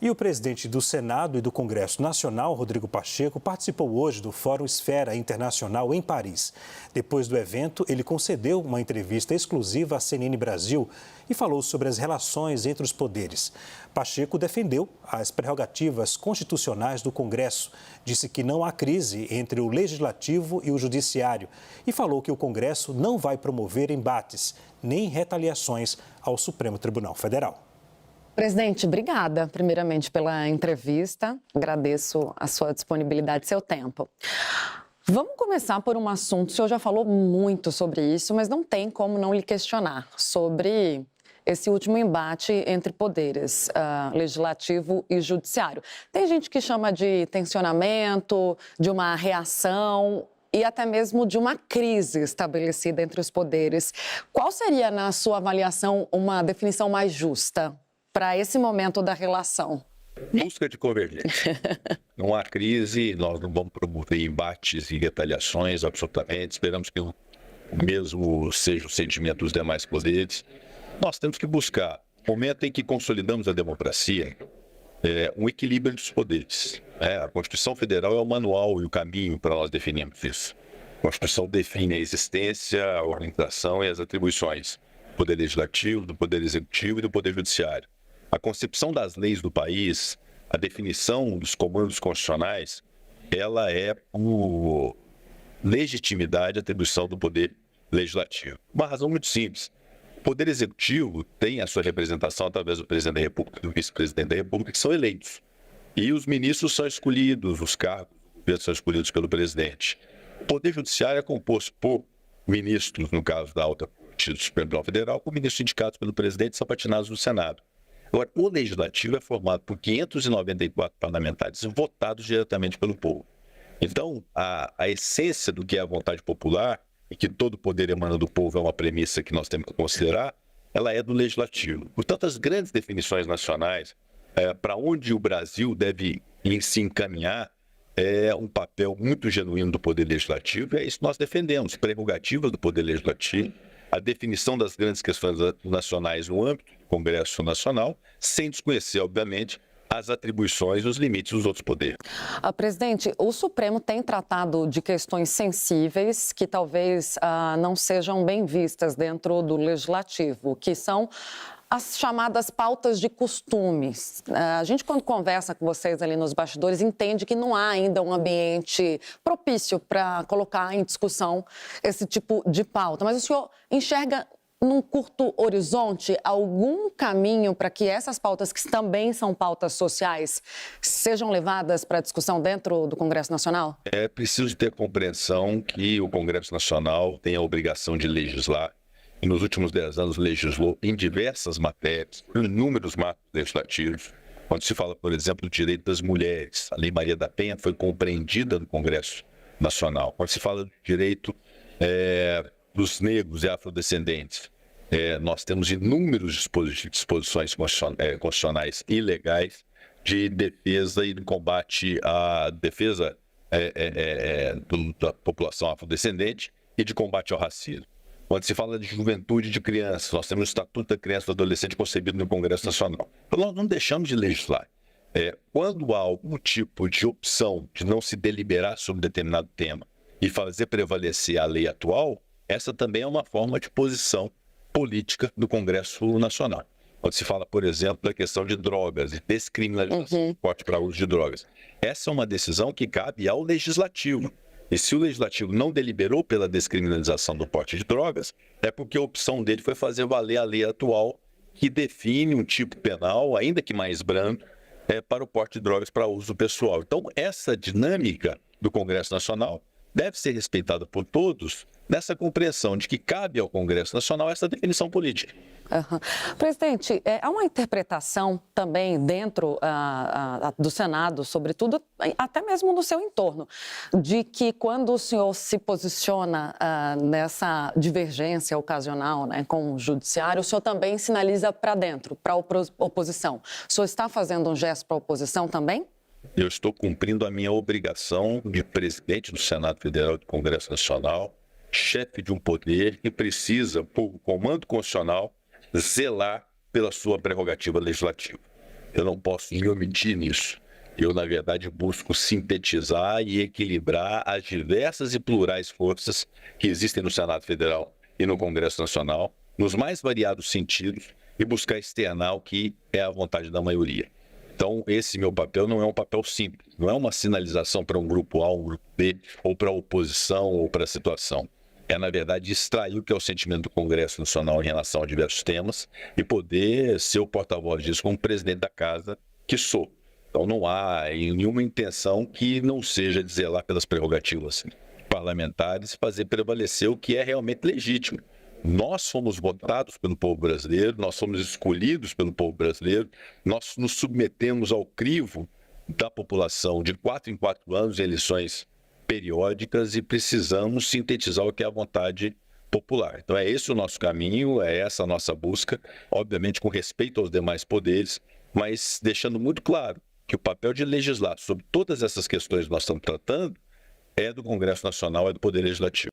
E o presidente do Senado e do Congresso Nacional, Rodrigo Pacheco, participou hoje do Fórum Esfera Internacional em Paris. Depois do evento, ele concedeu uma entrevista exclusiva à CNN Brasil e falou sobre as relações entre os poderes. Pacheco defendeu as prerrogativas constitucionais do Congresso, disse que não há crise entre o Legislativo e o Judiciário e falou que o Congresso não vai promover embates nem retaliações ao Supremo Tribunal Federal. Presidente, obrigada, primeiramente, pela entrevista. Agradeço a sua disponibilidade e seu tempo. Vamos começar por um assunto, o senhor já falou muito sobre isso, mas não tem como não lhe questionar sobre esse último embate entre poderes, legislativo e judiciário. Tem gente que chama de tensionamento, de uma reação e até mesmo de uma crise estabelecida entre os poderes. Qual seria, na sua avaliação, uma definição mais justa para esse momento da relação? Busca de convergência. Não há crise, nós não vamos promover embates e retaliações, absolutamente. Esperamos que o mesmo seja o sentimento dos demais poderes. Nós temos que buscar, no momento em que consolidamos a democracia, um equilíbrio entre os poderes. A Constituição Federal é o manual e o caminho para nós definirmos isso. A Constituição define a existência, a organização e as atribuições do Poder Legislativo, do Poder Executivo e do Poder Judiciário. A concepção das leis do país, a definição dos comandos constitucionais, ela é por legitimidade a atribuição do Poder Legislativo. Uma razão muito simples. O Poder Executivo tem a sua representação através do Presidente da República e do Vice-Presidente da República, que são eleitos. E os ministros são escolhidos, os cargos do governo são escolhidos pelo Presidente. O Poder Judiciário é composto por ministros, no caso da Alta Corte do Supremo Tribunal Federal, com ministros indicados pelo Presidente e sapatinados no Senado. Agora, o Legislativo é formado por 594 parlamentares votados diretamente pelo povo. Então, a essência do que é a vontade popular, e que todo poder emana do povo é uma premissa que nós temos que considerar, ela é do Legislativo. Portanto, as grandes definições nacionais, para onde o Brasil deve se encaminhar, é um papel muito genuíno do Poder Legislativo, e é isso que nós defendemos, prerrogativas do Poder Legislativo, a definição das grandes questões nacionais no âmbito do Congresso Nacional, sem desconhecer, obviamente, as atribuições e os limites dos outros poderes. Presidente, o Supremo tem tratado de questões sensíveis que talvez não sejam bem vistas dentro do Legislativo, que são as chamadas pautas de costumes. A gente, quando conversa com vocês ali nos bastidores, entende que não há ainda um ambiente propício para colocar em discussão esse tipo de pauta. Mas o senhor enxerga, num curto horizonte, algum caminho para que essas pautas, que também são pautas sociais, sejam levadas para discussão dentro do Congresso Nacional? É preciso ter compreensão que o Congresso Nacional tem a obrigação de legislar. E nos últimos 10 anos legislou em diversas matérias, inúmeros marcos legislativos. Quando se fala, por exemplo, do direito das mulheres, a Lei Maria da Penha foi compreendida no Congresso Nacional. Quando se fala do direito dos negros e afrodescendentes, nós temos inúmeros disposições constitucionais ilegais de defesa e de combate à defesa da população afrodescendente e de combate ao racismo. Quando se fala de juventude de crianças, nós temos o Estatuto da Criança e do Adolescente concebido no Congresso Nacional. Então, nós não deixamos de legislar. Quando há algum tipo de opção de não se deliberar sobre determinado tema e fazer prevalecer a lei atual, essa também é uma forma de posição política do Congresso Nacional. Quando se fala, por exemplo, da questão de drogas e descriminalização do porte para uso de drogas. Essa é uma decisão que cabe ao Legislativo. E se o Legislativo não deliberou pela descriminalização do porte de drogas, é porque a opção dele foi fazer valer a lei atual que define um tipo penal, ainda que mais brando, para o porte de drogas para uso pessoal. Então, essa dinâmica do Congresso Nacional deve ser respeitada por todos nessa compreensão de que cabe ao Congresso Nacional essa definição política. Presidente, há uma interpretação também dentro do Senado, sobretudo, até mesmo no seu entorno, de que quando o senhor se posiciona nessa divergência ocasional, né, com o Judiciário, o senhor também sinaliza para dentro, para a oposição. O senhor está fazendo um gesto para a oposição também? Eu estou cumprindo a minha obrigação de presidente do Senado Federal e do Congresso Nacional, chefe de um poder que precisa, por comando constitucional, zelar pela sua prerrogativa legislativa. Eu não posso me omitir nisso. Eu, na verdade, busco sintetizar e equilibrar as diversas e plurais forças que existem no Senado Federal e no Congresso Nacional, nos mais variados sentidos, e buscar externar o que é a vontade da maioria. Então, esse meu papel não é um papel simples, não é uma sinalização para um grupo A, um grupo B, ou para a oposição, ou para a situação. É, na verdade, extrair o que é o sentimento do Congresso Nacional em relação a diversos temas e poder ser o porta-voz disso como presidente da casa que sou. Então, não há nenhuma intenção que não seja de zelar pelas prerrogativas parlamentares e fazer prevalecer o que é realmente legítimo. Nós fomos votados pelo povo brasileiro, nós fomos escolhidos pelo povo brasileiro, nós nos submetemos ao crivo da população de 4 em 4 anos em eleições periódicas e precisamos sintetizar o que é a vontade popular. Então é esse o nosso caminho, é essa a nossa busca, obviamente com respeito aos demais poderes, mas deixando muito claro que o papel de legislar sobre todas essas questões que nós estamos tratando é do Congresso Nacional, é do Poder Legislativo.